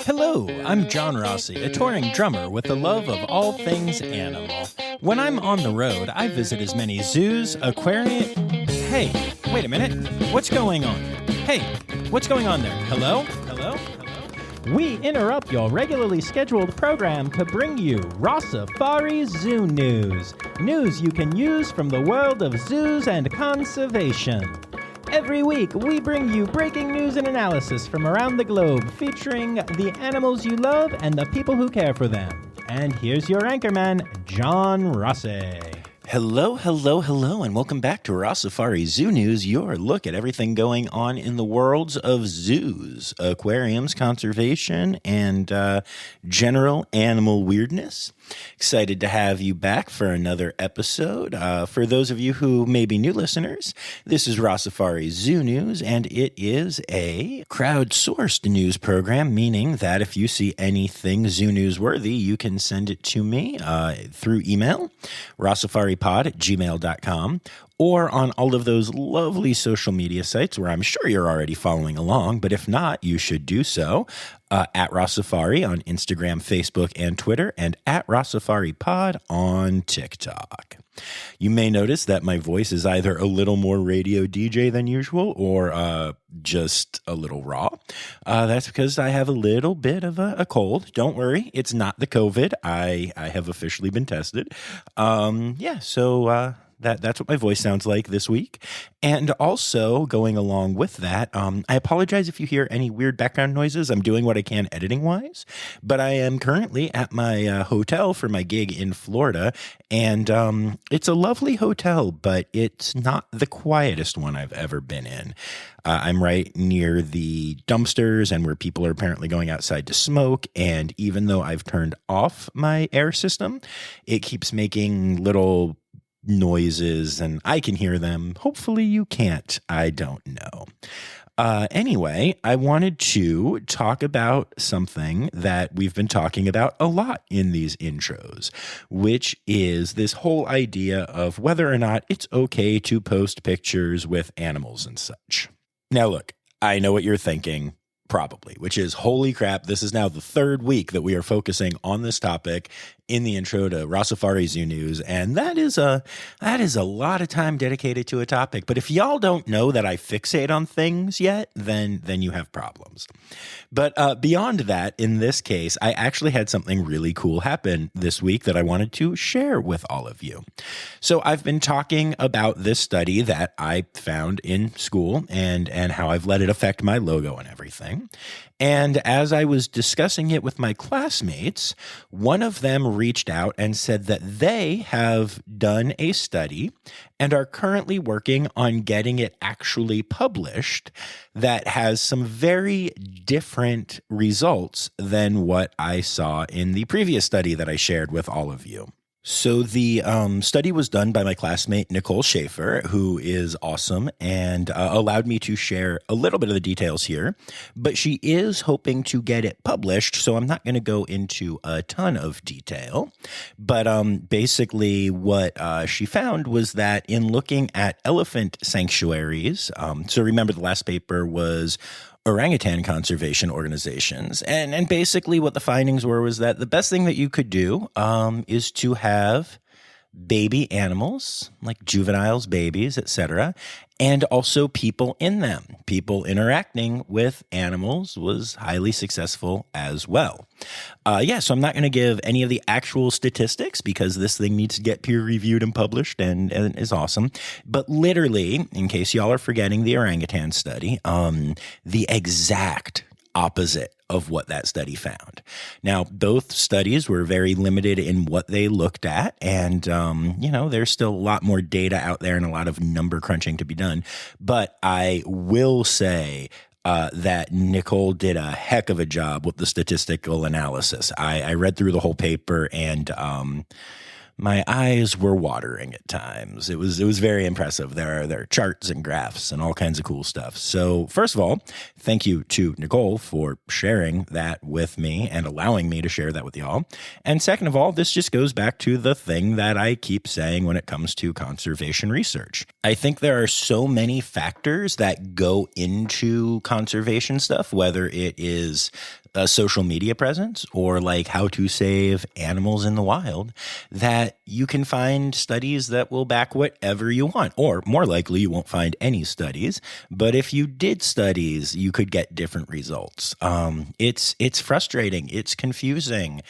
Hello, I'm John Rossi, a touring drummer with a love of all things animal. When I'm on the road, I visit as many zoos, aquariums... Hey, wait a minute. What's going on? Hey, what's going on there? Hello? Hello? Hello? We interrupt your regularly scheduled program to bring you Rossifari Zoo news. News you can use from the world of zoos and conservation. Every week, we bring you breaking news and analysis from around the globe, featuring the animals you love and the people who care for them. And here's your anchorman, John Rossi. Hello, hello, hello, and welcome back to Rossifari Zoo News, your look at everything going on in the worlds of zoos, aquariums, conservation, and general animal weirdness. Excited to have you back for another episode. For those of you who may be new listeners, this is Rossifari Zoo News, and it is a crowdsourced news program, meaning that if you see anything Zoo News worthy, you can send it to me through email, rossifaripod@gmail.com, or on all of those lovely social media sites where I'm sure you're already following along, but if not, you should do so. At Rossifari on Instagram, Facebook, and Twitter, and at Rossifaripod on TikTok. You may notice that my voice is either a little more radio DJ than usual or just a little raw. That's because I have a little bit of a cold. Don't worry, it's not the COVID. I have officially been tested. That's what my voice sounds like this week. And also, going along with that, I apologize if you hear any weird background noises. I'm doing what I can editing-wise, but I am currently at my hotel for my gig in Florida, and it's a lovely hotel, but it's not the quietest one I've ever been in. I'm right near the dumpsters and where people are apparently going outside to smoke, and even though I've turned off my air system, it keeps making little noises and I can hear them. Hopefully you can't. I don't know. Anyway, I wanted to talk about something that we've been talking about a lot in these intros, which is this whole idea of whether or not it's okay to post pictures with animals and such. Now, look, I know what you're thinking. Probably, which is, holy crap, this is now the third week that we are focusing on this topic in the intro to Rossifari Zoo News, and that is a lot of time dedicated to a topic. But if y'all don't know that I fixate on things yet, then you have problems. But beyond that, in this case, I actually had something really cool happen this week that I wanted to share with all of you. So I've been talking about this study that I found in school and how I've let it affect my logo and everything. And as I was discussing it with my classmates, one of them reached out and said that they have done a study and are currently working on getting it actually published that has some very different results than what I saw in the previous study that I shared with all of you. So the study was done by my classmate, Nicole Schaefer, who is awesome and allowed me to share a little bit of the details here, but she is hoping to get it published, so I'm not going to go into a ton of detail. But basically what she found was that in looking at elephant sanctuaries, so remember the last paper was orangutan conservation organizations. And basically what the findings were was that the best thing that you could do is to have baby animals, like juveniles, babies, etc., and also people in them. People interacting with animals was highly successful as well. So I'm not going to give any of the actual statistics because this thing needs to get peer-reviewed and published and is awesome. But literally, in case y'all are forgetting the orangutan study, the exact opposite of what that study found. Now, both studies were very limited in what they looked at, and there's still a lot more data out there and a lot of number crunching to be done. But I will say that Nicole did a heck of a job with the statistical analysis. I read through the whole paper and my eyes were watering at times. It was very impressive. There are charts and graphs and all kinds of cool stuff. So first of all, thank you to Nicole for sharing that with me and allowing me to share that with y'all. And second of all, this just goes back to the thing that I keep saying when it comes to conservation research. I think there are so many factors that go into conservation stuff, whether it is a social media presence or like how to save animals in the wild, that you can find studies that will back whatever you want. Or more likely, you won't find any studies. But if you did studies, you could get different results. It's frustrating. It's confusing.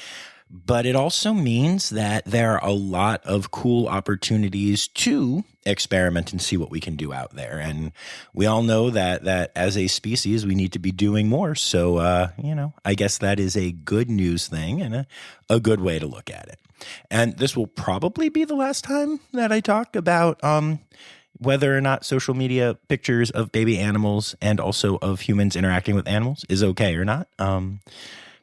But it also means that there are a lot of cool opportunities to experiment and see what we can do out there. And we all know that as a species, we need to be doing more. So, I guess that is a good news thing and a good way to look at it. And this will probably be the last time that I talk about whether or not social media pictures of baby animals and also of humans interacting with animals is okay or not.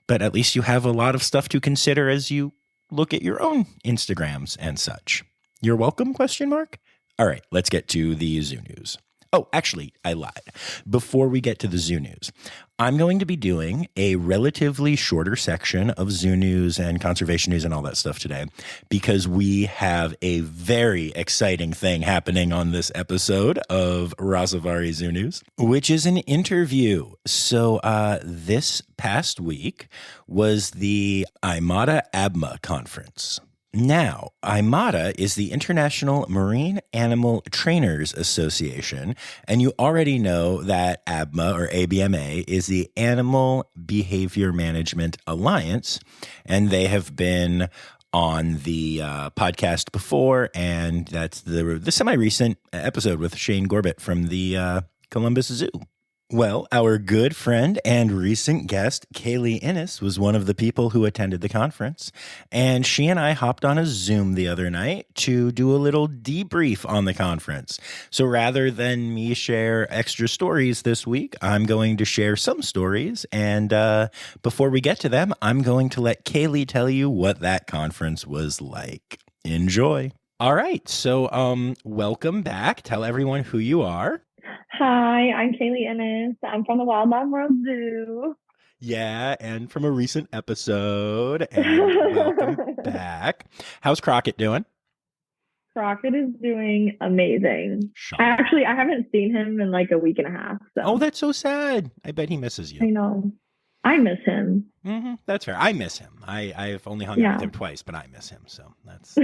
But at least you have a lot of stuff to consider as you look at your own Instagrams and such. You're welcome, ? All right, let's get to the zoo news. Oh, actually, I lied. Before we get to the zoo news, I'm going to be doing a relatively shorter section of zoo news and conservation news and all that stuff today because we have a very exciting thing happening on this episode of Rossifari Zoo News, which is an interview. So this past week was the IMATA ABMA conference. Now, IMATA is the International Marine Animal Trainers Association, and you already know that ABMA or ABMA is the Animal Behavior Management Alliance, and they have been on the podcast before, and that's the semi-recent episode with Shane Gorbett from the Columbus Zoo. Well, our good friend and recent guest, Kaeli Innes, was one of the people who attended the conference, and she and I hopped on a Zoom the other night to do a little debrief on the conference. So rather than me share extra stories this week, I'm going to share some stories, and before we get to them, I'm going to let Kaeli tell you what that conference was like. Enjoy. All right, so welcome back. Tell everyone who you are. Hi, I'm Kaeli Innes. I'm from the Wildlife World Zoo. Yeah, and from a recent episode. And welcome back. How's Crockett doing? Crockett is doing amazing. Shocking. I haven't seen him in like a week and a half. So. Oh, that's so sad. I bet he misses you. I know. I miss him. Mm-hmm. That's fair. I miss him. I've only hung out with him twice, but I miss him. So that's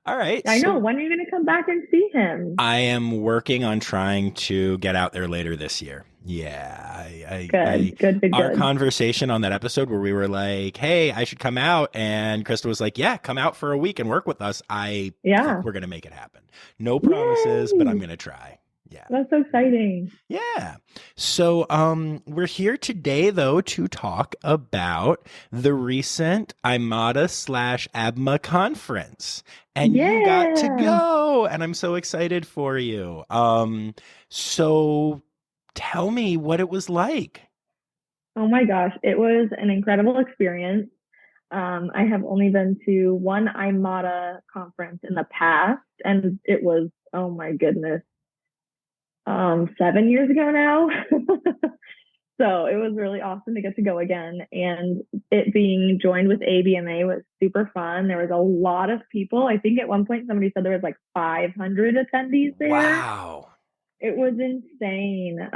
all right. I know. When are you going to come back and see him? I am working on trying to get out there later this year. Yeah. Good. Our conversation on that episode where we were like, hey, I should come out. And Krista was like, yeah, come out for a week and work with us. I think we're going to make it happen. No promises, but I'm going to try. Yeah. That's so exciting. Yeah. So we're here today, though, to talk about the recent IMATA/ABMA conference. And you got to go. And I'm so excited for you. So tell me what it was like. Oh, my gosh. It was an incredible experience. I have only been to one IMATA conference in the past, and it was, oh, my goodness. 7 years ago now. So it was really awesome to get to go again. And it being joined with ABMA was super fun. There was a lot of people. I think at one point somebody said there was like 500 attendees there. Wow. It was insane.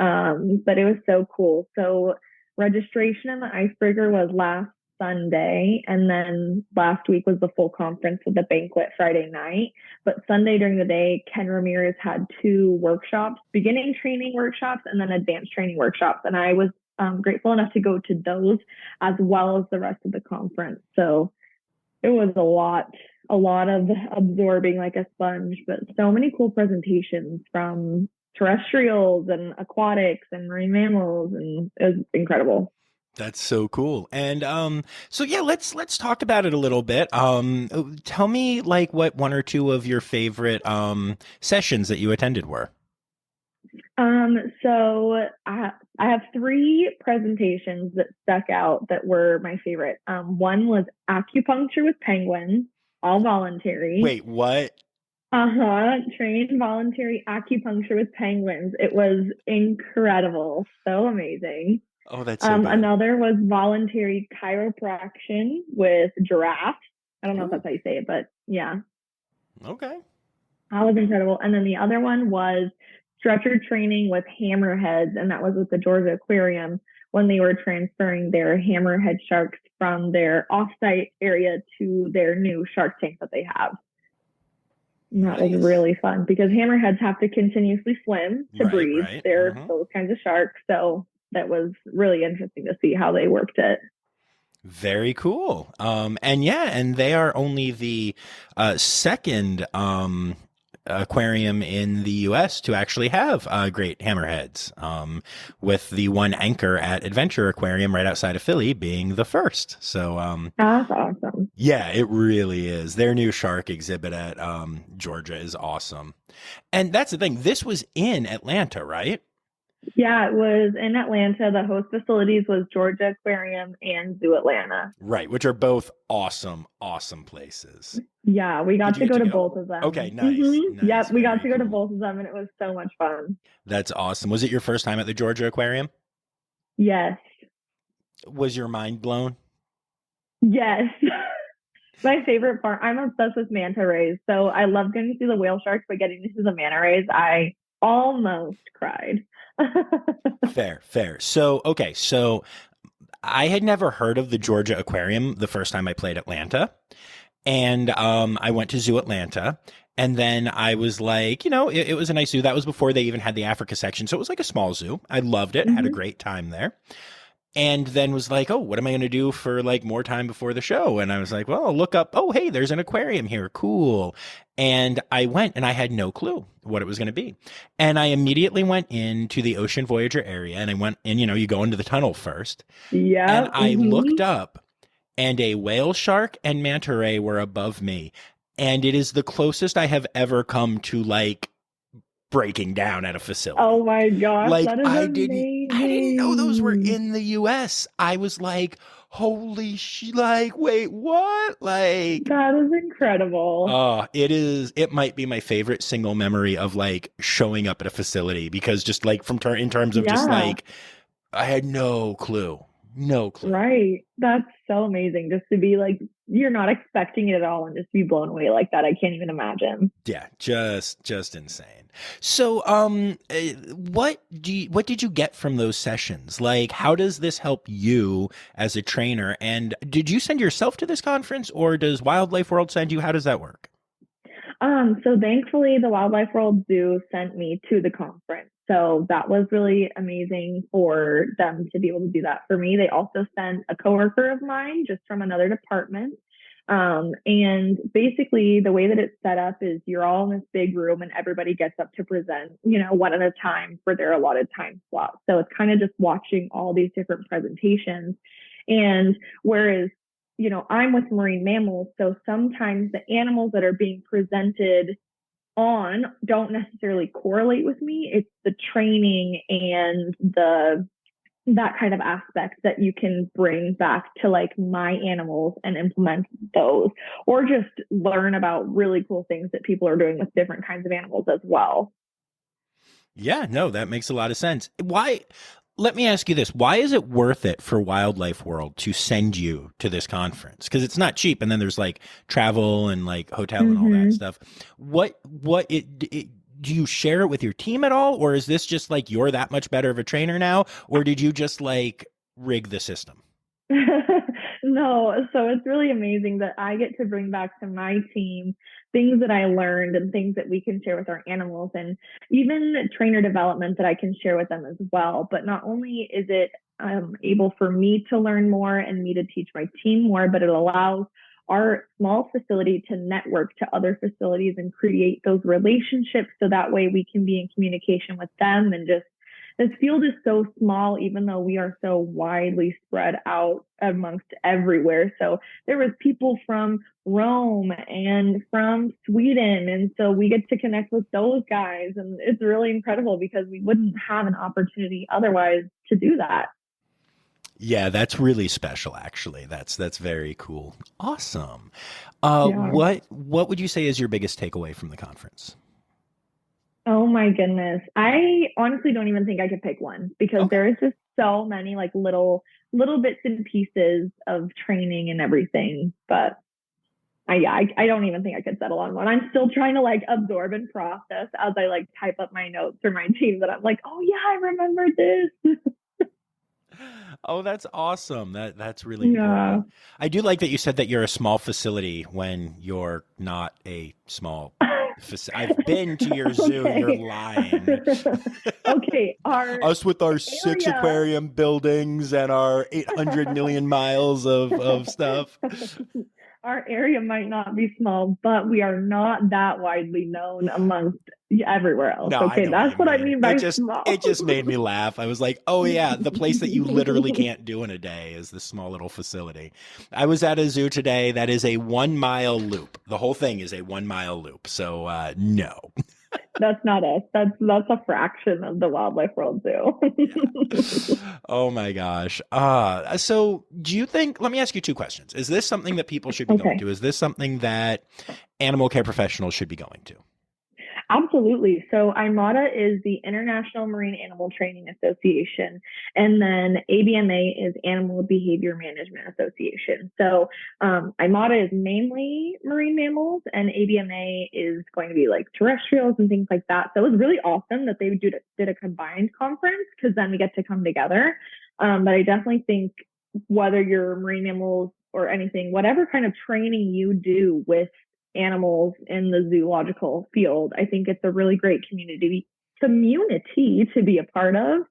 But it was so cool. So registration in the icebreaker was last Sunday, and then last week was the full conference with the banquet Friday night. But Sunday during the day, Ken Ramirez had 2 workshops, beginning training workshops and then advanced training workshops. And I was grateful enough to go to those as well as the rest of the conference. So it was a lot of absorbing like a sponge, but so many cool presentations from terrestrials and aquatics and marine mammals, and it was incredible. That's so cool. And so yeah, let's talk about it a little bit. Tell me like what 1 or 2 of your favorite sessions that you attended were. So I have 3 presentations that stuck out that were my favorite. One was acupuncture with penguins, all voluntary. Wait, what? Trained voluntary acupuncture with penguins. It was incredible. So amazing. Oh, that's so good. Another was voluntary chiropraction with giraffes. I don't know if that's how you say it, but yeah. Okay. That was incredible. And then the other one was stretcher training with hammerheads, and that was with the Georgia Aquarium, when they were transferring their hammerhead sharks from their offsite area to their new shark tank that they have. And that was really fun because hammerheads have to continuously swim to breathe. They're those kinds of sharks. So that was really interesting to see how they worked it. Very cool. And they are only the second aquarium in the U.S. to actually have great hammerheads, with the one anchor at Adventure Aquarium right outside of Philly being the first. So that's awesome. Yeah, it really is. Their new shark exhibit at Georgia is awesome. And that's the thing. This was in Atlanta, right? Yeah, it was in Atlanta. The host facilities was Georgia Aquarium and Zoo Atlanta. Right, which are both awesome, awesome places. Yeah, we got to go to both of them. Okay, nice. Nice. Yep, we got to go to both of them, and it was so much fun. That's awesome. Was it your first time at the Georgia Aquarium? Yes. Was your mind blown? Yes. My favorite part, I'm obsessed with manta rays. So I love getting to see the whale sharks, but getting to see the manta rays, I almost cried. Fair. So I had never heard of the Georgia Aquarium the first time I played Atlanta. And I went to Zoo Atlanta. And then I was like, it was a nice zoo. That was before they even had the Africa section. So it was like a small zoo. I loved it. Had a great time there. And then was like, oh, what am I going to do for like more time before the show? And I was like, well, I'll look up, oh, hey, there's an aquarium here. Cool. And I went and I had no clue what it was going to be. And I immediately went into the Ocean Voyager area and I went and, you go into the tunnel first. Yeah. And I looked up and a whale shark and manta ray were above me. And it is the closest I have ever come to like breaking down at a facility. Oh my gosh. Like that is amazing. I didn't know those were in the US. I was like, holy shit, like, wait, what? Like, that is incredible. It might be my favorite single memory of like showing up at a facility because just like in terms of just like, I had no clue. No clue. Right. That's so amazing just to be like, you're not expecting it at all and just be blown away like that. I can't even imagine. Yeah, just insane. So, what did you get from those sessions? Like, how does this help you as a trainer? And did you send yourself to this conference or does Wildlife World send you? How does that work? So thankfully the Wildlife World Zoo sent me to the conference. So that was really amazing for them to be able to do that for me. They also sent a coworker of mine just from another department. And basically the way that it's set up is you're all in this big room and everybody gets up to present, one at a time for their allotted time slot. So it's kind of just watching all these different presentations. And whereas I'm with marine mammals, so sometimes the animals that are being presented on don't necessarily correlate with me. It's the training and that kind of aspect that you can bring back to like my animals and implement those, or just learn about really cool things that people are doing with different kinds of animals as well. Yeah, no, that makes a lot of sense. Let me ask you this. Why is it worth it for Wildlife World to send you to this conference? Because it's not cheap. And then there's like travel and like hotel and all that stuff. Do you share it with your team at all? Or is this just like, you're that much better of a trainer now? Or did you just like rig the system? No. So it's really amazing that I get to bring back to my team things that I learned and things that we can share with our animals, and even trainer development that I can share with them as well. But not only is it able for me to learn more and me to teach my team more, but it allows our small facility to network to other facilities and create those relationships. So that way we can be in communication with them. And just this field is so small, even though we are so widely spread out amongst everywhere. So there was people from Rome and from Sweden. And so we get to connect with those guys. And it's really incredible because we wouldn't have an opportunity otherwise to do that. Yeah, that's really special, actually. That's very cool. Awesome. What would you say is your biggest takeaway from the conference? Oh my goodness. I honestly don't even think I could pick one because there is just so many like little bits and pieces of training and everything. But I don't even think I could settle on one. I'm still trying to like absorb and process as I like type up my notes for my team that I'm like, oh yeah, I remember this. Oh, that's awesome. That's really Yeah. cool. I do like that you said that you're a small facility when you're not a small I've been to your zoo. You're Okay. lying. Okay. Our Us with our 6 area. aquarium buildings and our 800 million miles of stuff. Our area might not be small, but we are not that widely known amongst everywhere else. No, I Okay, know what that's you what I mean. mean by small. It just made me laugh. I was like, "Oh yeah, the place that you literally can't do in a day is this small little facility." I was at a zoo today that is a 1 mile loop. The whole thing is a 1 mile loop. So no. That's not us. That's a fraction of the Wildlife World Zoo. Oh my gosh. So do you think, let me ask you 2 questions. Is this something that people should be going Okay. to? Is this something that animal care professionals should be going to? Absolutely. So IMATA is the International Marine Animal Training Association, and then ABMA is Animal Behavior Management Association. So IMATA is mainly marine mammals, and ABMA is going to be like terrestrials and things like that. So it was really awesome that they did a combined conference, because then we get to come together. But I definitely think whether you're marine mammals or anything, whatever kind of training you do with animals in the zoological field, I think it's a really great community to be a part of.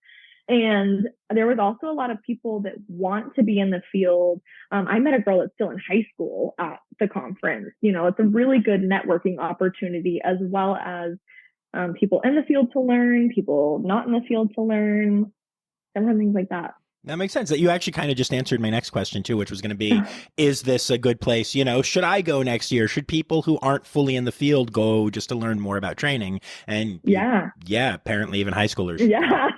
And there was also a lot of people that want to be in the field. I met a girl that's still in high school at the conference. It's a really good networking opportunity, as well as people in the field to learn, people not in the field to learn, different things like that. That makes sense. That you actually kind of just answered my next question too, which was going to be, is this a good place? Should I go next year? Should people who aren't fully in the field go just to learn more about training? And yeah, apparently even high schoolers. Yeah.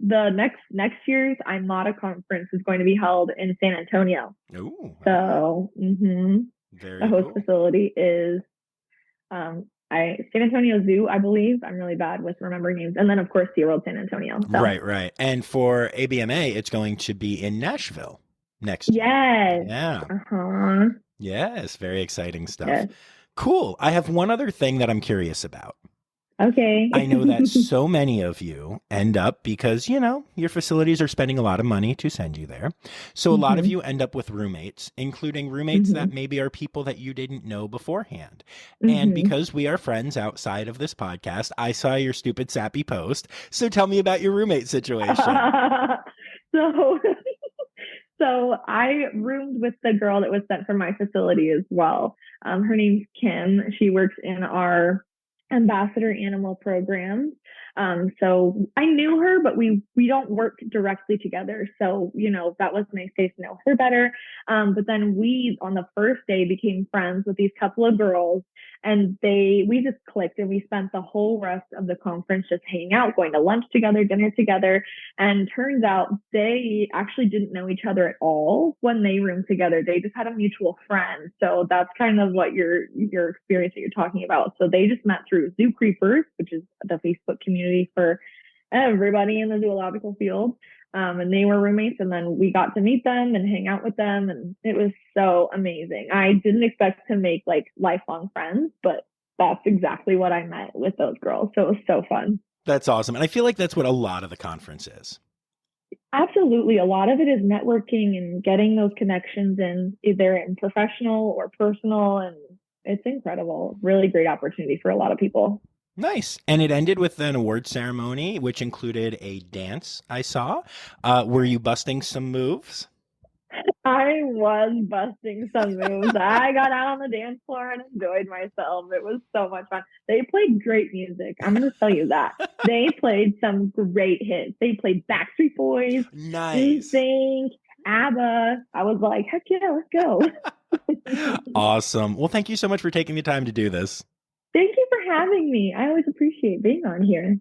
The next year's IMATA conference is going to be held in San Antonio. Ooh. So Very the host cool. facility is San Antonio Zoo, I believe. I'm really bad with remembering names. And then, of course, SeaWorld San Antonio. So. Right. And for ABMA, it's going to be in Nashville next year. Yes. Yeah. Uh-huh. Yes. Very exciting stuff. Yes. Cool. I have one other thing that I'm curious about. Okay. I know that so many of you end up, because, your facilities are spending a lot of money to send you there. So a lot of you end up with roommates, including roommates that maybe are people that you didn't know beforehand. And because we are friends outside of this podcast, I saw your stupid sappy post. So tell me about your roommate situation. So I roomed with the girl that was sent from my facility as well. Her name's Kim. She works in our ambassador animal program. So I knew her, but we don't work directly together. So, that was nice to know her better. But then we, on the first day, became friends with these couple of girls, and we just clicked, and we spent the whole rest of the conference just hanging out, going to lunch together, dinner together. And turns out they actually didn't know each other at all when they roomed together. They just had a mutual friend. So that's kind of what your experience that you're talking about. So they just met through Zoo Creepers, which is the Facebook community for everybody in the zoological field. And they were roommates, and then we got to meet them and hang out with them, and it was so amazing. I didn't expect to make like lifelong friends, but that's exactly what I met with those girls. So it was so fun. That's awesome. And I feel like that's what a lot of the conference is. Absolutely. A lot of it is networking and getting those connections in, either in professional or personal, and it's incredible. Really great opportunity for a lot of people. Nice. And it ended with an award ceremony, which included a dance, I saw. Were you busting some moves? I was busting some moves. I got out on the dance floor and enjoyed myself. It was so much fun. They played great music. I'm going to tell you that. They played some great hits. They played Backstreet Boys, nice. NSYNC, ABBA. I was like, heck yeah, let's go. Awesome. Well, thank you so much for taking the time to do this. Thank you for having me. I always appreciate being on here.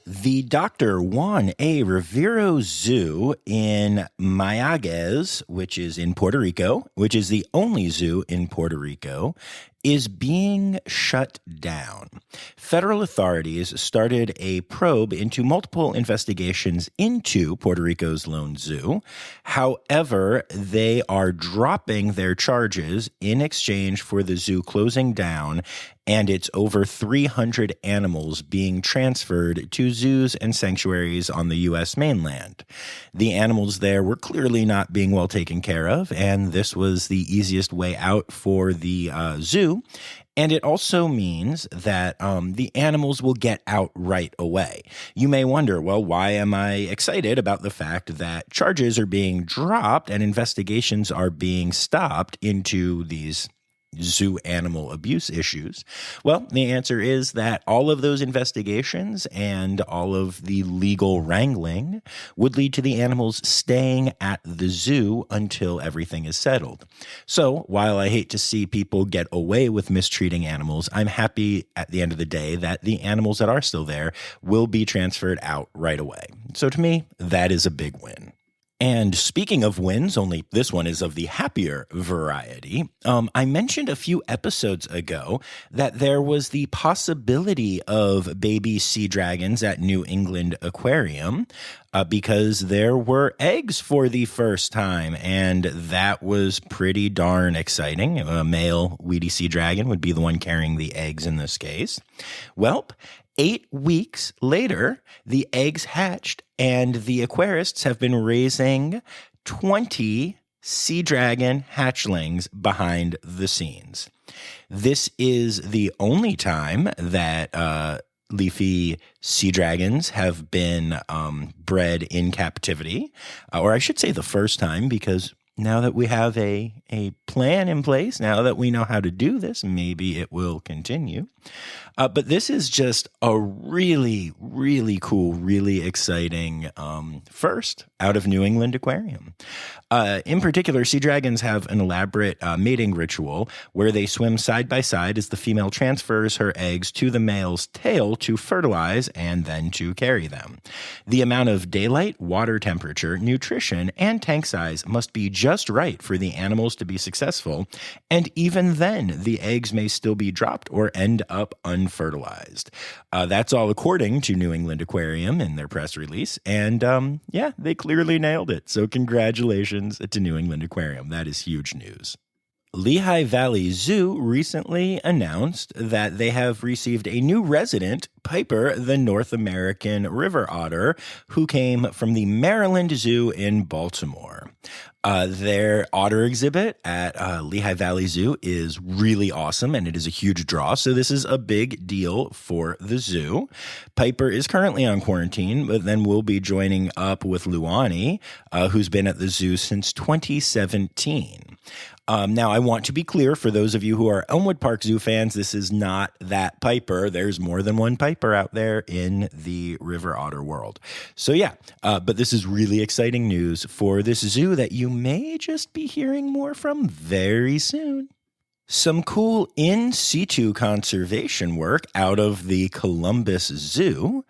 The Dr. Juan A. Rivero Zoo in Mayagüez, which is in Puerto Rico, which is the only zoo in Puerto Rico, is being shut down. Federal authorities started a probe into multiple investigations into Puerto Rico's lone zoo. However, they are dropping their charges in exchange for the zoo closing down and its over 300 animals being transferred to zoos and sanctuaries on the U.S. mainland. The animals there were clearly not being well taken care of, and this was the easiest way out for the zoo. And it also means that the animals will get out right away. You may wonder, well, why am I excited about the fact that charges are being dropped and investigations are being stopped into these zoo animal abuse issues? Well, the answer is that all of those investigations and all of the legal wrangling would lead to the animals staying at the zoo until everything is settled. So while I hate to see people get away with mistreating animals, I'm happy at the end of the day that the animals that are still there will be transferred out right away. So to me, that is a big win. And speaking of wins, only this one is of the happier variety. I mentioned a few episodes ago that there was the possibility of baby sea dragons at New England Aquarium because there were eggs for the first time, and that was pretty darn exciting. A male weedy sea dragon would be the one carrying the eggs in this case. Welp, 8 weeks later, the eggs hatched, and the aquarists have been raising 20 sea dragon hatchlings behind the scenes. This is the only time that leafy sea dragons have been bred in captivity, or I should say the first time, because now that we have a plan in place, now that we know how to do this, maybe it will continue. But this is just a really, really cool, really exciting first out of New England Aquarium. In particular, sea dragons have an elaborate mating ritual where they swim side by side as the female transfers her eggs to the male's tail to fertilize and then to carry them. The amount of daylight, water temperature, nutrition, and tank size must be just right for the animals to be successful, and even then, the eggs may still be dropped or end up unfertilized. That's all according to New England Aquarium in their press release, and yeah, they clearly nailed it. So congratulations to New England Aquarium. That is huge news. Lehigh Valley Zoo recently announced that they have received a new resident, Piper, the North American river otter, who came from the Maryland Zoo in Baltimore. Their otter exhibit at Lehigh Valley Zoo is really awesome, and it is a huge draw, so this is a big deal for the zoo. Piper is currently on quarantine, but then will be joining up with Luani, who's been at the zoo since 2017. Now, I want to be clear for those of you who are Elmwood Park Zoo fans, this is not that Piper. There's more than one Piper out there in the river otter world. So yeah, but this is really exciting news for this zoo that you may just be hearing more from very soon. Some cool in situ conservation work out of the Columbus Zoo.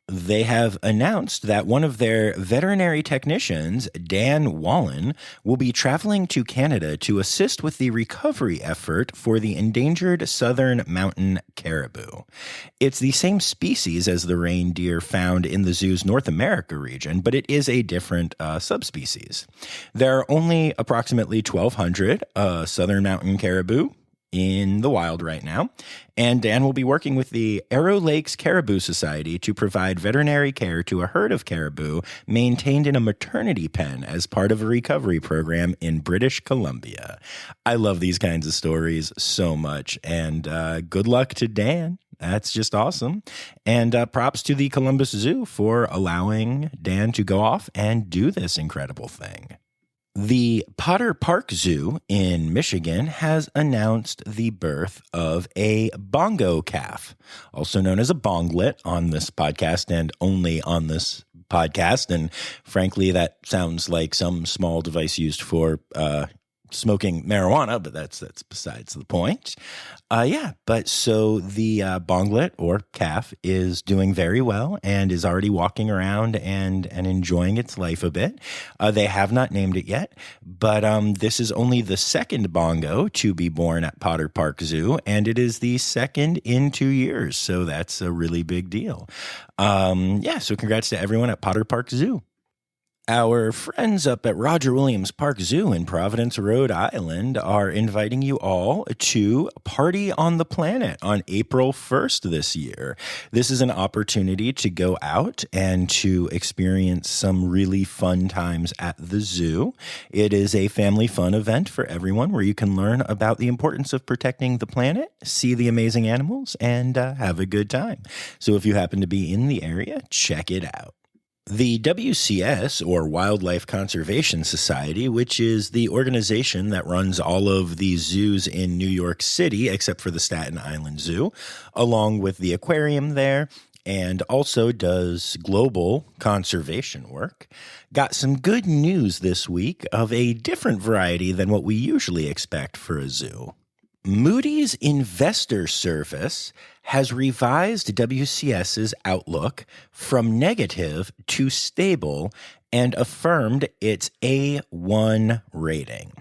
They have announced that one of their veterinary technicians, Dan Wallen, will be traveling to Canada to assist with the recovery effort for the endangered southern mountain caribou. It's the same species as the reindeer found in the zoo's North America region, but it is a different subspecies. There are only approximately 1,200 southern mountain caribou in the wild right now, and Dan will be working with the Arrow Lakes Caribou Society to provide veterinary care to a herd of caribou maintained in a maternity pen as part of a recovery program in British Columbia. I love these kinds of stories so much, and good luck to Dan. That's just awesome. And props to the Columbus Zoo for allowing Dan to go off and do this incredible thing. The Potter Park Zoo in Michigan has announced the birth of a bongo calf, also known as a bonglet on this podcast and only on this podcast. And frankly, that sounds like some small device used for smoking marijuana, but that's besides the point. But so the bonglet or calf is doing very well and is already walking around and enjoying its life a bit. They have not named it yet, but this is only the second bongo to be born at Potter Park Zoo, and it is the second in 2 years. So that's a really big deal. So congrats to everyone at Potter Park Zoo. Our friends up at Roger Williams Park Zoo in Providence, Rhode Island are inviting you all to Party on the Planet on April 1st this year. This is an opportunity to go out and to experience some really fun times at the zoo. It is a family fun event for everyone where you can learn about the importance of protecting the planet, see the amazing animals, and have a good time. So if you happen to be in the area, check it out. The WCS, or Wildlife Conservation Society, which is the organization that runs all of the zoos in New York City, except for the Staten Island Zoo, along with the aquarium there, and also does global conservation work, got some good news this week of a different variety than what we usually expect for a zoo. Moody's Investor Service has revised WCS's outlook from negative to stable and affirmed its A1 rating.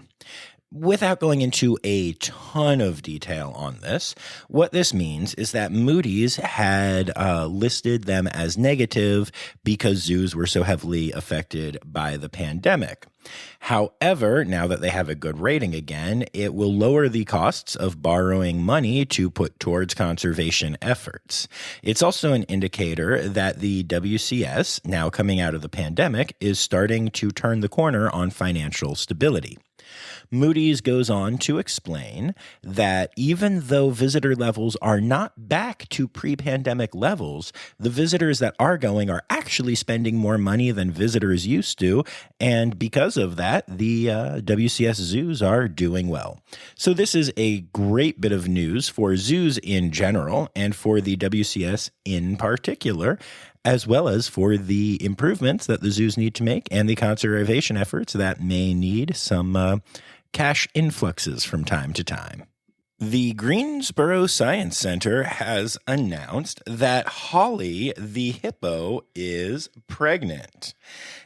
Without going into a ton of detail on this, what this means is that Moody's had listed them as negative because zoos were so heavily affected by the pandemic. However, now that they have a good rating again, it will lower the costs of borrowing money to put towards conservation efforts. It's also an indicator that the WCS, now coming out of the pandemic, is starting to turn the corner on financial stability. Moody's goes on to explain that even though visitor levels are not back to pre-pandemic levels, the visitors that are going are actually spending more money than visitors used to, and because of that, the WCS zoos are doing well. So this is a great bit of news for zoos in general and for the WCS in particular, as well as for the improvements that the zoos need to make and the conservation efforts that may need some cash influxes from time to time. The Greensboro Science Center has announced that Holly the hippo is pregnant.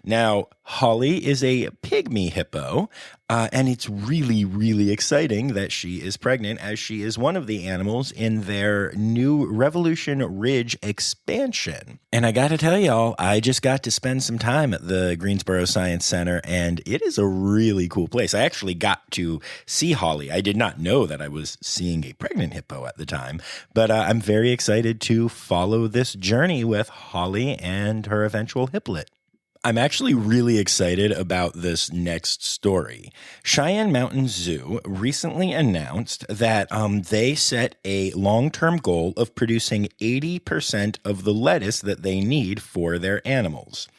Now, Holly is a pygmy hippo, and it's really, really exciting that she is pregnant, as she is one of the animals in their new Revolution Ridge expansion. And I got to tell y'all, I just got to spend some time at the Greensboro Science Center, and it is a really cool place. I actually got to see Holly. I did not know that I was seeing a pregnant hippo at the time, but I'm very excited to follow this journey with Holly and her eventual hiplet. I'm actually really excited about this next story. Cheyenne Mountain Zoo recently announced that they set a long-term goal of producing 80% of the lettuce that they need for their animals.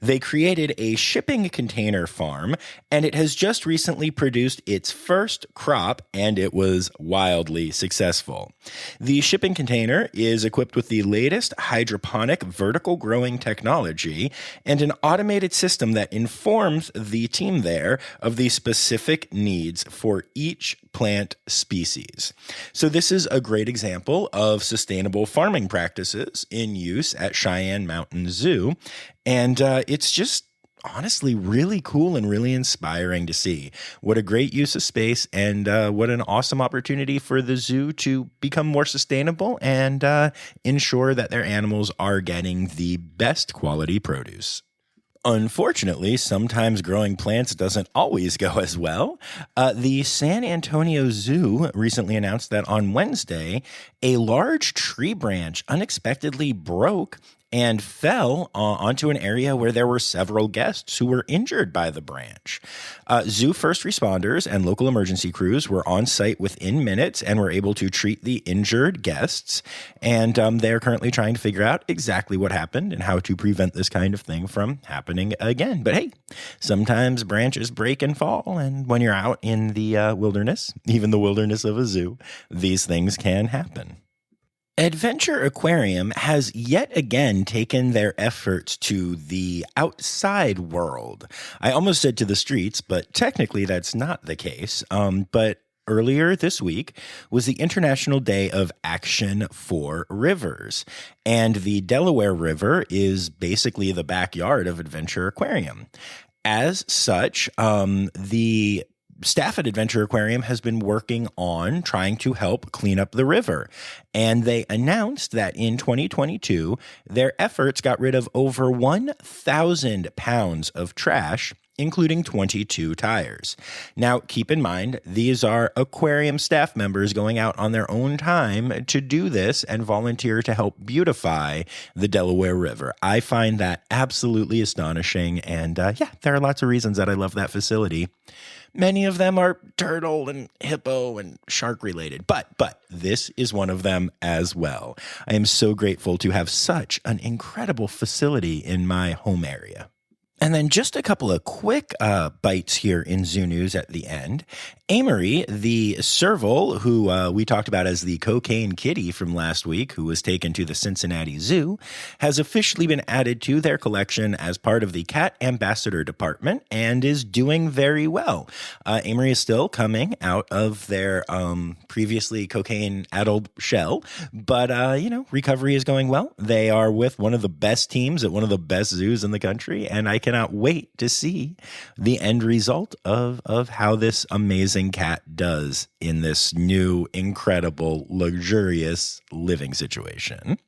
They created a shipping container farm, and it has just recently produced its first crop, and it was wildly successful. The shipping container is equipped with the latest hydroponic vertical growing technology and an automated system that informs the team there of the specific needs for each plant species. So this is a great example of sustainable farming practices in use at Cheyenne Mountain Zoo. And it's just honestly really cool and really inspiring to see. What a great use of space, and what an awesome opportunity for the zoo to become more sustainable and ensure that their animals are getting the best quality produce. Unfortunately, sometimes growing plants doesn't always go as well. The San Antonio Zoo recently announced that on Wednesday, a large tree branch unexpectedly broke and fell onto an area where there were several guests who were injured by the branch. Zoo first responders and local emergency crews were on site within minutes and were able to treat the injured guests. And they're currently trying to figure out exactly what happened and how to prevent this kind of thing from happening again. But hey, sometimes branches break and fall. And when you're out in the wilderness, even the wilderness of a zoo, these things can happen. Adventure Aquarium has yet again taken their efforts to the outside world. I almost said to the streets, but technically that's not the case. But earlier this week was the International Day of Action for Rivers. And the Delaware River is basically the backyard of Adventure Aquarium. As such, the staff at Adventure Aquarium has been working on trying to help clean up the river. And they announced that in 2022, their efforts got rid of over 1,000 pounds of trash, including 22 tires. Now, keep in mind, these are aquarium staff members going out on their own time to do this and volunteer to help beautify the Delaware River. I find that absolutely astonishing. And there are lots of reasons that I love that facility. Many of them are turtle and hippo and shark related, but this is one of them as well. I am so grateful to have such an incredible facility in my home area. And then just a couple of quick bites here in Zoo News at the end. Amory, the serval who we talked about as the cocaine kitty from last week, who was taken to the Cincinnati Zoo, has officially been added to their collection as part of the Cat Ambassador Department and is doing very well. Amory is still coming out of their previously cocaine-addled shell, but, recovery is going well. They are with one of the best teams at one of the best zoos in the country, and I cannot wait to see the end result of how this amazing cat does in this new, incredible, luxurious living situation.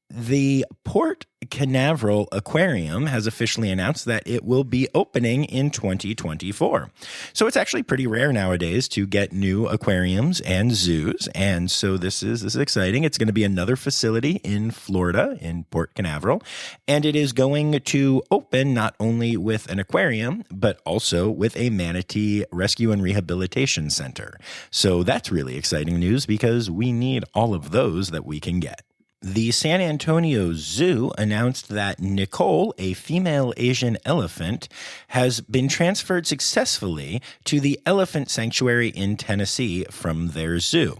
The Port Canaveral Aquarium has officially announced that it will be opening in 2024. So it's actually pretty rare nowadays to get new aquariums and zoos. And so this is exciting. It's going to be another facility in Florida, in Port Canaveral. And it is going to open not only with an aquarium, but also with a manatee rescue and rehabilitation center. So that's really exciting news because we need all of those that we can get. The San Antonio Zoo announced that Nicole, a female Asian elephant, has been transferred successfully to the Elephant Sanctuary in Tennessee from their zoo.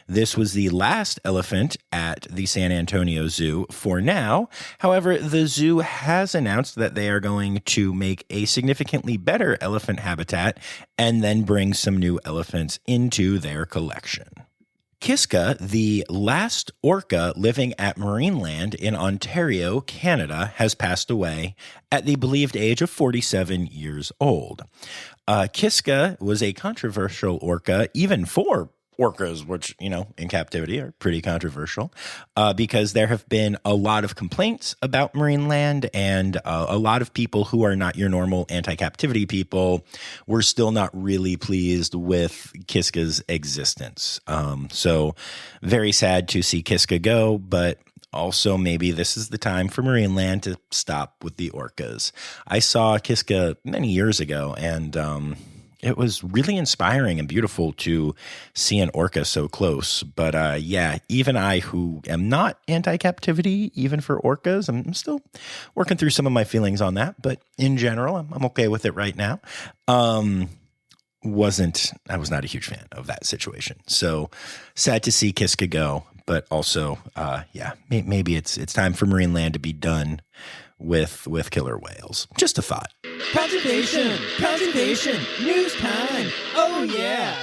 This was the last elephant at the San Antonio Zoo for now. However, the zoo has announced that they are going to make a significantly better elephant habitat and then bring some new elephants into their collection. Kiska, the last orca living at Marineland in Ontario, Canada, has passed away at the believed age of 47 years old. Kiska was a controversial orca even for orcas, which, in captivity are pretty controversial, because there have been a lot of complaints about Marineland, and a lot of people who are not your normal anti-captivity people were still not really pleased with Kiska's existence. So very sad to see Kiska go, but also maybe this is the time for Marineland to stop with the orcas. I saw Kiska many years ago, and it was really inspiring and beautiful to see an orca so close. But even I, who am not anti-captivity, even for orcas, I'm still working through some of my feelings on that. But in general, I'm okay with it right now. I was not a huge fan of that situation. So sad to see Kiska go, but also, maybe it's time for Marineland to be done with killer whales. Just a thought. Conservation, news time. Oh yeah.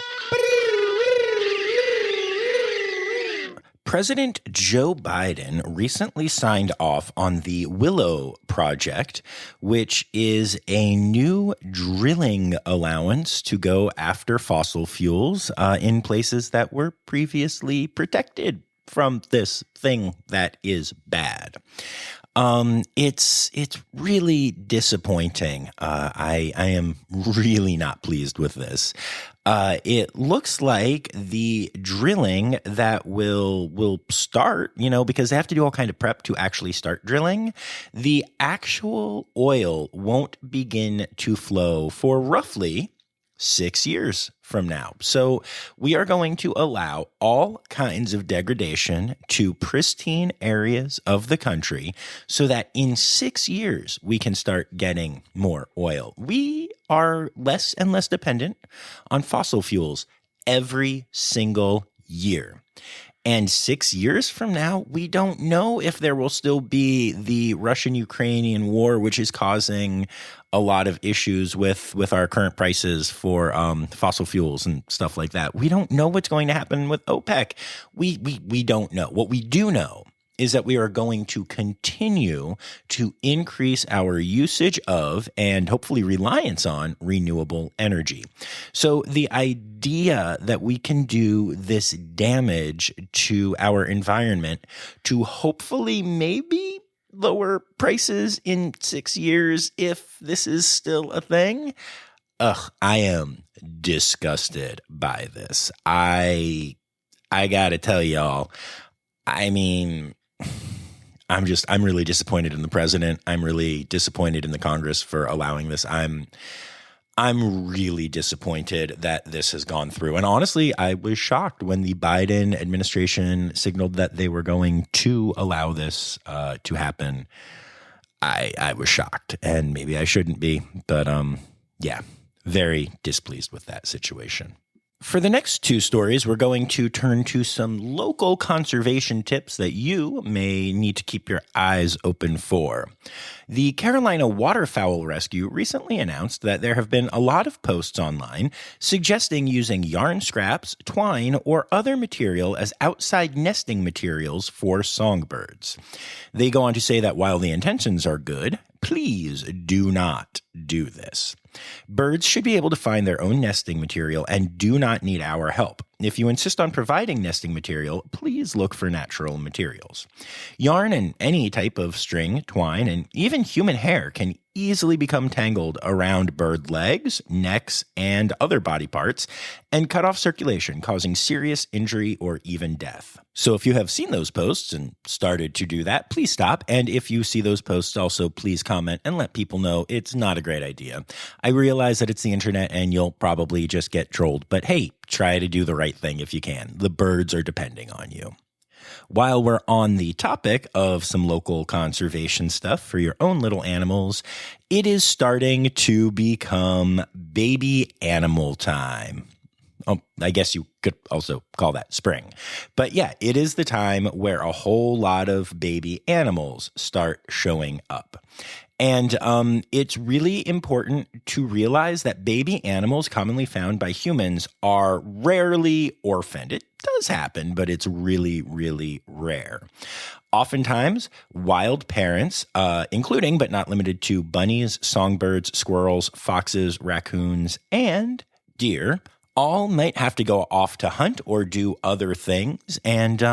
President Joe Biden recently signed off on the Willow Project, which is a new drilling allowance to go after fossil fuels in places that were previously protected from this thing that is bad. It's really disappointing. I am really not pleased with this. It looks like the drilling that will start, because they have to do all kind of prep to actually start drilling. The actual oil won't begin to flow for roughly 6 years from now. So we are going to allow all kinds of degradation to pristine areas of the country so that in 6 years we can start getting more oil. We are less and less dependent on fossil fuels every single year. And 6 years from now, we don't know if there will still be the Russian-Ukrainian war, which is causing a lot of issues with our current prices for fossil fuels and stuff like that. We don't know what's going to happen with OPEC. We don't know. What we do know is that we are going to continue to increase our usage of and hopefully reliance on renewable energy. So the idea that we can do this damage to our environment to hopefully maybe lower prices in 6 years, if this is still a thing, I am disgusted by this. I gotta tell y'all, I mean, I'm really disappointed in the president. I'm really disappointed in the Congress for allowing this. I'm really disappointed that this has gone through. And honestly, I was shocked when the Biden administration signaled that they were going to allow this to happen. I was shocked, and maybe I shouldn't be, but yeah, very displeased with that situation. For the next two stories, we're going to turn to some local conservation tips that you may need to keep your eyes open for. The Carolina Waterfowl Rescue recently announced that there have been a lot of posts online suggesting using yarn scraps, twine, or other material as outside nesting materials for songbirds. They go on to say that while the intentions are good, please do not do this. Birds should be able to find their own nesting material and do not need our help. If you insist on providing nesting material, please look for natural materials. Yarn and any type of string, twine, and even human hair can easily become tangled around bird legs, necks, and other body parts and cut off circulation, causing serious injury or even death. So if you have seen those posts and started to do that, please stop. And if you see those posts, also please comment and let people know it's not a great idea. I realize that it's the internet and you'll probably just get trolled, but hey, try to do the right thing if you can. The birds are depending on you. While we're on the topic of some local conservation stuff for your own little animals, it is starting to become baby animal time. Oh, I guess you could also call that spring. But yeah, it is the time where a whole lot of baby animals start showing up. And it's really important to realize that baby animals commonly found by humans are rarely orphaned. It does happen, but it's really, really rare. Oftentimes, wild parents, including but not limited to bunnies, songbirds, squirrels, foxes, raccoons, and deer, all might have to go off to hunt or do other things. And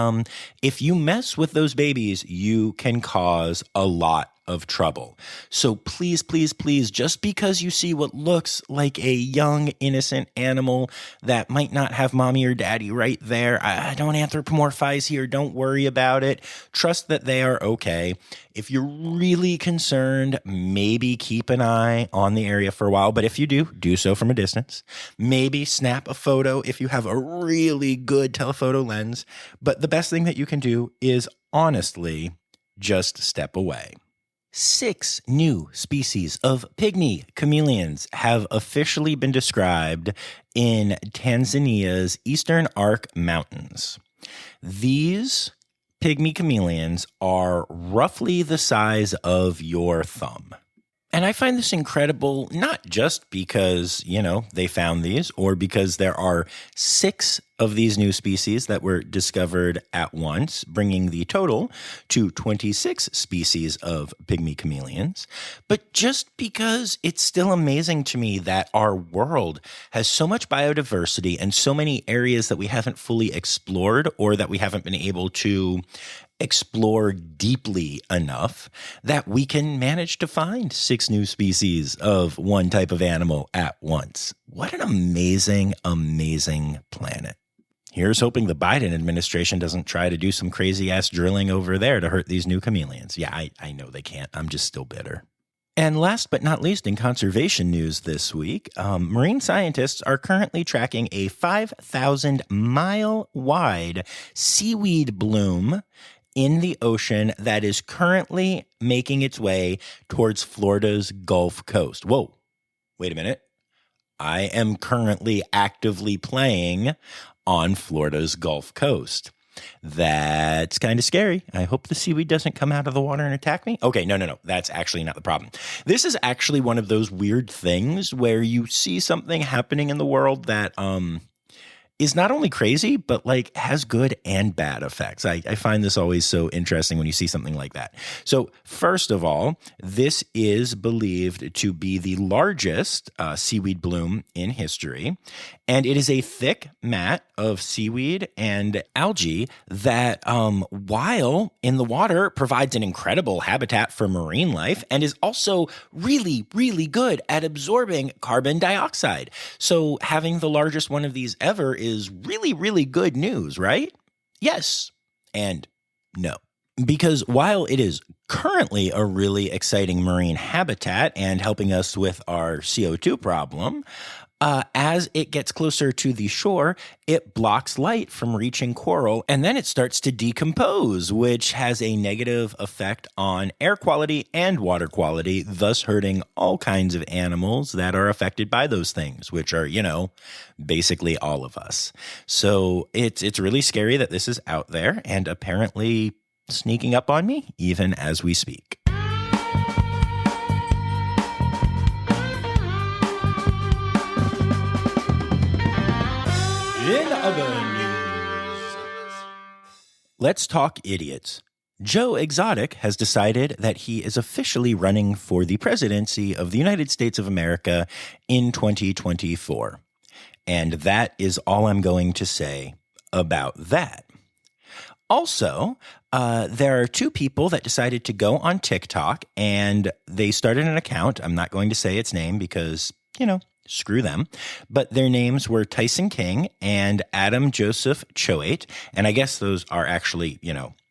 if you mess with those babies, you can cause a lot of trouble. So please, please, please, just because you see what looks like a young, innocent animal that might not have mommy or daddy right there, I don't anthropomorphize here. Don't worry about it. Trust that they are okay. If you're really concerned, maybe keep an eye on the area for a while. But if you do so from a distance. Maybe snap a photo if you have a really good telephoto lens. But the best thing that you can do is honestly just step away. 6 new species of pygmy chameleons have officially been described in Tanzania's Eastern Arc Mountains. These pygmy chameleons are roughly the size of your thumb. And I find this incredible, not just because, they found these or because there are 6 of these new species that were discovered at once, bringing the total to 26 species of pygmy chameleons, but just because it's still amazing to me that our world has so much biodiversity and so many areas that we haven't fully explored or that we haven't been able to explore deeply enough that we can manage to find 6 new species of one type of animal at once. What an amazing, amazing planet. Here's hoping the Biden administration doesn't try to do some crazy-ass drilling over there to hurt these new chameleons. Yeah, I know they can't. I'm just still bitter. And last but not least in conservation news this week, marine scientists are currently tracking a 5,000-mile-wide seaweed bloom in the ocean that is currently making its way towards Florida's Gulf Coast. Whoa, wait a minute. I am currently actively playing on Florida's Gulf Coast. That's kind of scary. I hope the seaweed doesn't come out of the water and attack me. Okay, no. That's actually not the problem. This is actually one of those weird things where you see something happening in the world that is not only crazy, but like has good and bad effects. I find this always so interesting when you see something like that. So first of all, this is believed to be the largest seaweed bloom in history. And it is a thick mat of seaweed and algae that, while in the water, provides an incredible habitat for marine life and is also really, really good at absorbing carbon dioxide. So having the largest one of these ever is really, really good news, right? Yes and no. Because while it is currently a really exciting marine habitat and helping us with our CO2 problem, as it gets closer to the shore, it blocks light from reaching coral, and then it starts to decompose, which has a negative effect on air quality and water quality, thus hurting all kinds of animals that are affected by those things, which are, basically all of us. So it's really scary that this is out there and apparently sneaking up on me even as we speak. In other news, let's talk idiots. Joe Exotic has decided that he is officially running for the presidency of the United States of America in 2024. And that is all I'm going to say about that. Also, there are two people that decided to go on TikTok and they started an account. I'm not going to say its name because, screw them. But their names were Tyson King and Adam Joseph Choate. And I guess those are actually,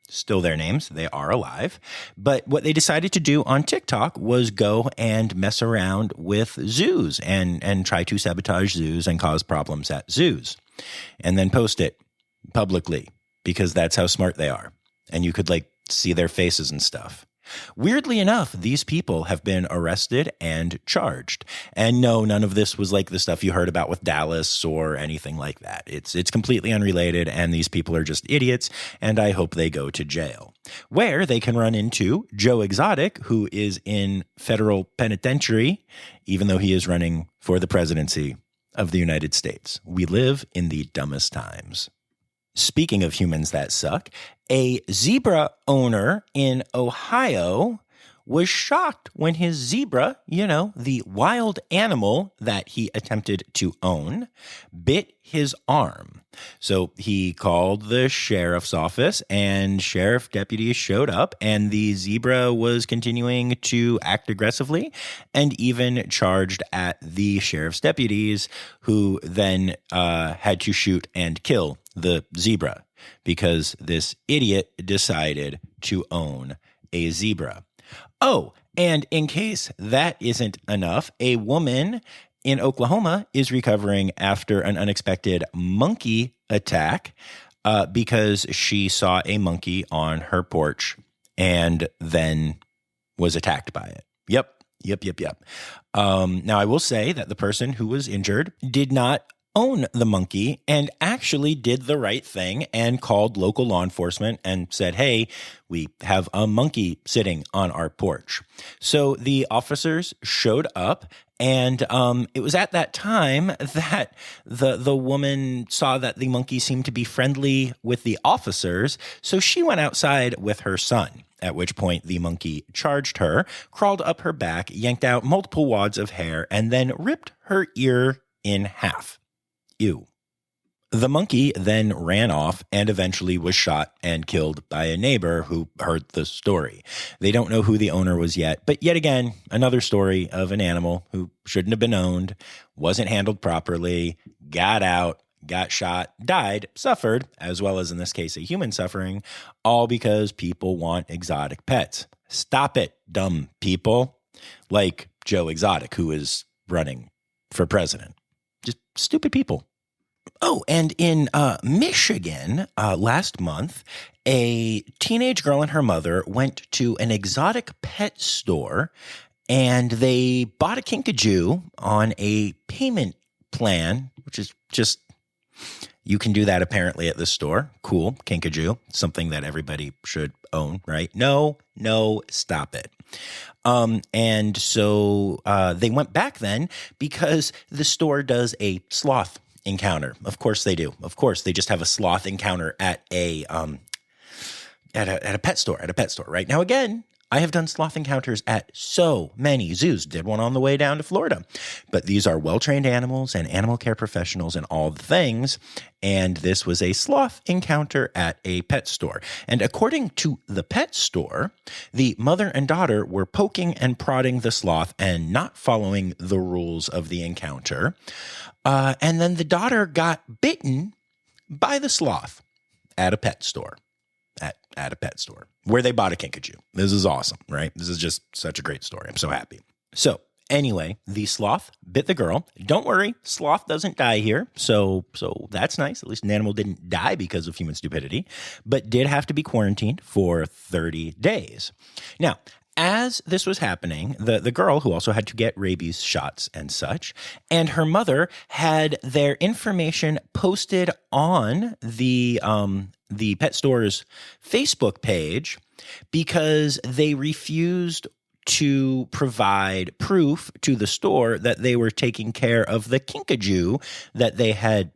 still their names. They are alive. But what they decided to do on TikTok was go and mess around with zoos and try to sabotage zoos and cause problems at zoos. And then post it publicly because that's how smart they are. And you could see their faces and stuff. Weirdly enough, these people have been arrested and charged. And no, none of this was like the stuff you heard about with Dallas or anything like that. It's completely unrelated, and these people are just idiots, and I hope they go to jail, where they can run into Joe Exotic, who is in federal penitentiary, even though he is running for the presidency of the United States. We live in the dumbest times. Speaking of humans that suck, a zebra owner in Ohio was shocked when his zebra, the wild animal that he attempted to own, bit his arm. So he called the sheriff's office and sheriff deputies showed up, and the zebra was continuing to act aggressively and even charged at the sheriff's deputies, who then had to shoot and kill the zebra because this idiot decided to own a zebra. Oh, and in case that isn't enough, a woman in Oklahoma is recovering after an unexpected monkey attack because she saw a monkey on her porch and then was attacked by it. Yep. Now, I will say that the person who was injured did not own the monkey and actually did the right thing and called local law enforcement and said, hey, we have a monkey sitting on our porch. So the officers showed up, and it was at that time that the woman saw that the monkey seemed to be friendly with the officers. So she went outside with her son, at which point the monkey charged her, crawled up her back, yanked out multiple wads of hair, and then ripped her ear in half. Ew. The monkey then ran off and eventually was shot and killed by a neighbor who heard the story. They don't know who the owner was yet, but yet again, another story of an animal who shouldn't have been owned, wasn't handled properly, got out, got shot, died, suffered, as well as in this case, a human suffering, all because people want exotic pets. Stop it, dumb people. Like Joe Exotic, who is running for president. Just stupid people. Oh, and in Michigan, last month, a teenage girl and her mother went to an exotic pet store, and they bought a kinkajou on a payment plan, which is just You can do that apparently at the store. Cool. Kinkajou, something that everybody should own, right? No, stop it. And so they went back then because the store does a sloth encounter. Of course they do. Of course, they just have a sloth encounter at a pet store, right? Now, again, I have done sloth encounters at so many zoos. Did one on the way down to Florida. But these are well-trained animals and animal care professionals and all the things. And this was a sloth encounter at a pet store. And according to the pet store, the mother and daughter were poking and prodding the sloth and not following the rules of the encounter. And then the daughter got bitten by the sloth at a pet store. At a pet store where they bought a kinkajou. This is awesome, right? This is just such a great story. I'm so happy. So anyway, the sloth bit the girl. Don't worry, sloth doesn't die here. So that's nice. At least an animal didn't die because of human stupidity, but did have to be quarantined for 30 days. Now, as this was happening, the girl, who also had to get rabies shots and such, and her mother had their information posted on the pet store's Facebook page because they refused to provide proof to the store that they were taking care of the kinkajou that they had,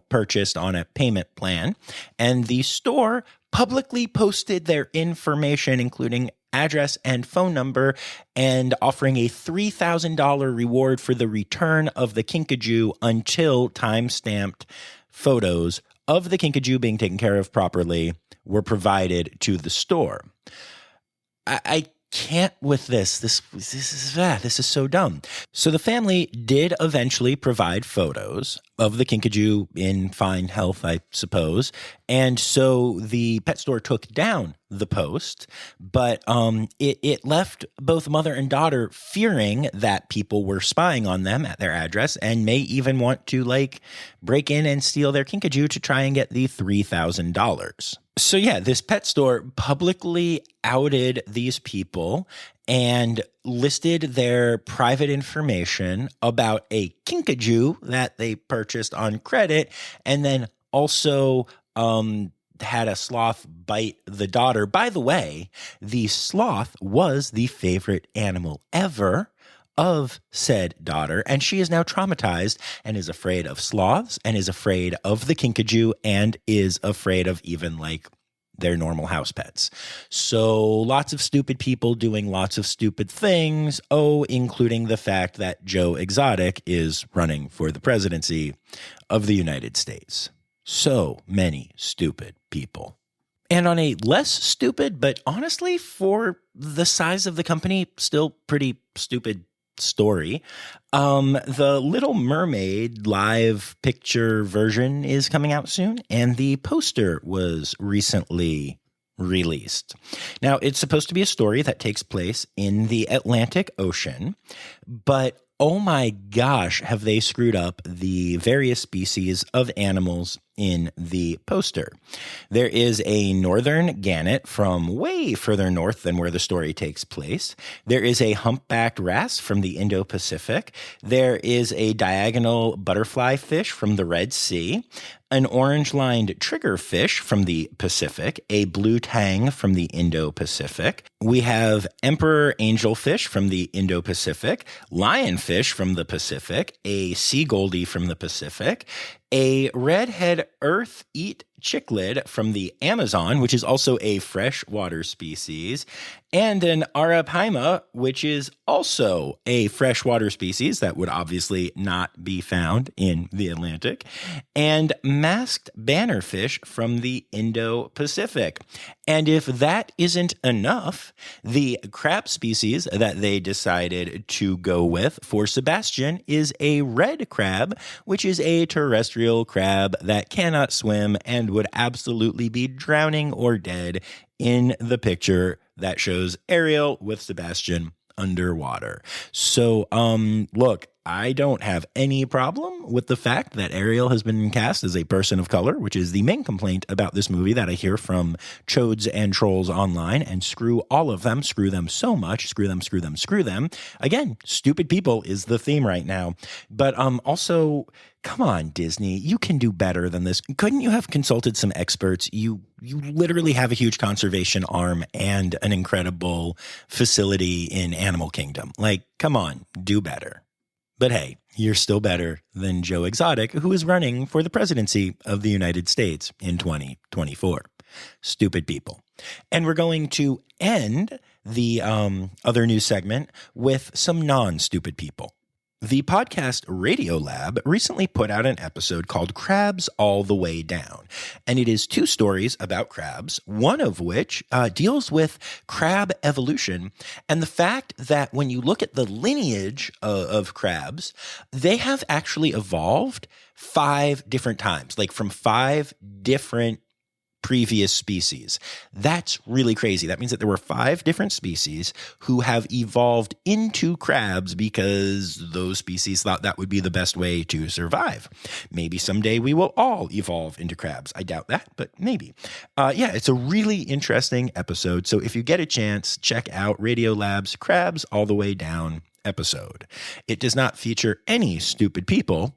purchased on a payment plan. And the store publicly posted their information, including address and phone number, and offering a $3,000 reward for the return of the kinkajou until time-stamped photos of the kinkajou being taken care of properly were provided to the store. I can't with this. This is so dumb. So the family did eventually provide photos of the kinkajou in fine health, I suppose. And so the pet store took down the post, but it left both mother and daughter fearing that people were spying on them at their address and may even want to break in and steal their kinkajou to try and get the $3,000. So yeah, this pet store publicly outed these people and listed their private information about a kinkajou that they purchased on credit, and then also had a sloth bite the daughter. By the way, the sloth was the favorite animal ever of said daughter, and she is now traumatized and is afraid of sloths and is afraid of the kinkajou and is afraid of even their normal house pets. So lots of stupid people doing lots of stupid things, including the fact that Joe Exotic is running for the presidency of the United States. So many stupid people. And on a less stupid, but honestly, for the size of the company, still pretty stupid story, the Little Mermaid live picture version is coming out soon, and the poster was recently released. Now, it's supposed to be a story that takes place in the Atlantic Ocean, but oh my gosh, have they screwed up the various species of animals in the poster. There is a northern gannet from way further north than where the story takes place. There is a humpbacked wrasse from the Indo-Pacific. There is a diagonal butterfly fish from the Red Sea, an orange-lined triggerfish from the Pacific, a blue tang from the Indo-Pacific. We have emperor angelfish from the Indo-Pacific, lionfish from the Pacific, a sea goldie from the Pacific, a redhead earth-eat cichlid from the Amazon, which is also a freshwater species, and an arapaima, which is also a freshwater species that would obviously not be found in the Atlantic, and masked bannerfish from the Indo-Pacific. And if that isn't enough, the crab species that they decided to go with for Sebastian is a red crab, which is a terrestrial crab that cannot swim and would absolutely be drowning or dead in the picture that shows Ariel with Sebastian underwater. So, look, I don't have any problem with the fact that Ariel has been cast as a person of color, which is the main complaint about this movie that I hear from chodes and trolls online. And screw all of them, screw them so much, screw them, screw them, screw them. Again, stupid people is the theme right now. But also, come on, Disney, you can do better than this. Couldn't you have consulted some experts? You literally have a huge conservation arm and an incredible facility in Animal Kingdom. Like, come on, do better. But hey, you're still better than Joe Exotic, who is running for the presidency of the United States in 2024. Stupid people. And we're going to end the other news segment with some non-stupid people. The podcast Radiolab recently put out an episode called Crabs All the Way Down, and it is 2 stories about crabs, one of which deals with crab evolution and the fact that when you look at the lineage of crabs, they have actually evolved 5 different times, like from 5 different previous species. That's really crazy. That means that there were 5 different species who have evolved into crabs because those species thought that would be the best way to survive. Maybe someday we will all evolve into crabs. I doubt that, but maybe. It's a really interesting episode. So if you get a chance, check out Radiolab's Crabs All the Way Down episode. It does not feature any stupid people,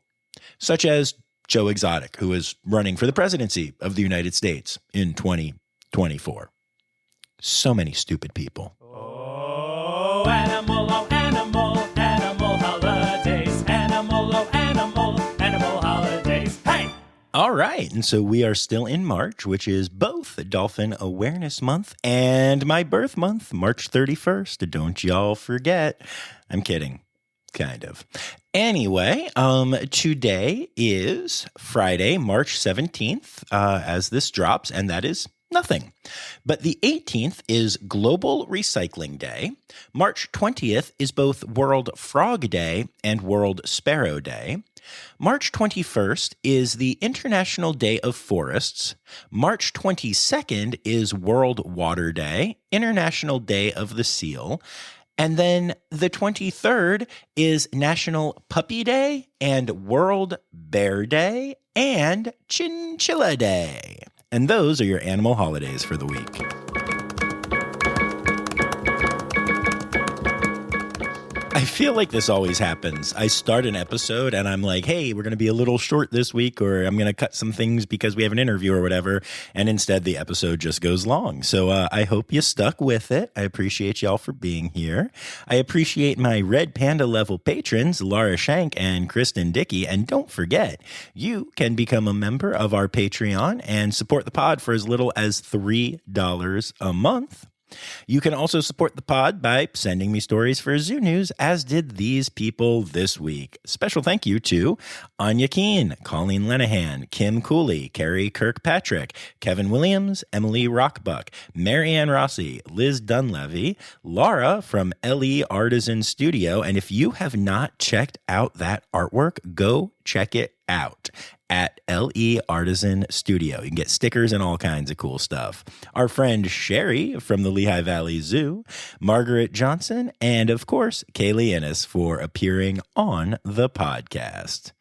such as Joe Exotic, who is running for the presidency of the United States in 2024. So many stupid people. Oh, animal holidays. Animal holidays. Hey! All right, and so we are still in March, which is both Dolphin Awareness Month and my birth month, March 31st. Don't y'all forget. I'm kidding. Kind of. Anyway, today is Friday, March 17th, as this drops, and that is nothing. But the 18th is Global Recycling Day. March 20th is both World Frog Day and World Sparrow Day. March 21st is the International Day of Forests. March 22nd is World Water Day, International Day of the Seal. And then the 23rd is National Puppy Day and World Bear Day and Chinchilla Day. And those are your animal holidays for the week. I feel like this always happens. I start an episode and I'm like, hey, we're going to be a little short this week, or I'm going to cut some things because we have an interview or whatever. And instead the episode just goes long. So I hope you stuck with it. I appreciate y'all for being here. I appreciate my Red Panda level patrons, Laura Shank and Kristen Dickey. And don't forget, you can become a member of our Patreon and support the pod for as little as $3 a month. You can also support the pod by sending me stories for Zoo News, as did these people this week. Special thank you to Anya Keene, Colleen Lenahan, Kim Cooley, Carrie Kirkpatrick, Kevin Williams, Emily Rockbuck, Marianne Rossi, Liz Dunlevy, Laura from LE Artisan Studio. And if you have not checked out that artwork, go check it out at LE Artisan Studio. You can get stickers and all kinds of cool stuff. Our friend Sherry from the Lehigh Valley Zoo, Margaret Johnson, and of course, Kaeli Innes for appearing on the podcast.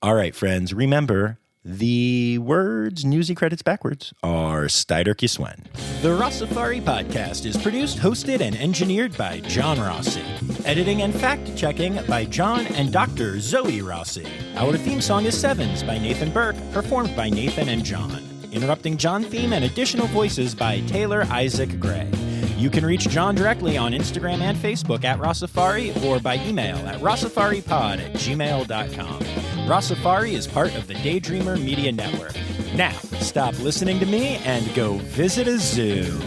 All right, friends, remember, the words newsy credits backwards are Steiderkiswen. The Rossifari podcast is produced, hosted, and engineered by John Rossi. Editing and fact-checking by John and Dr. Zoe Rossi. Our theme song is Sevens by Nathan Burke, performed by Nathan and John. Interrupting John theme and additional voices by Taylor Isaac Gray. You can reach John directly on Instagram and Facebook at Rossifari, or by email at rossifaripod@gmail.com. Rossifari is part of the Daydreamer Media Network. Now, stop listening to me and go visit a zoo.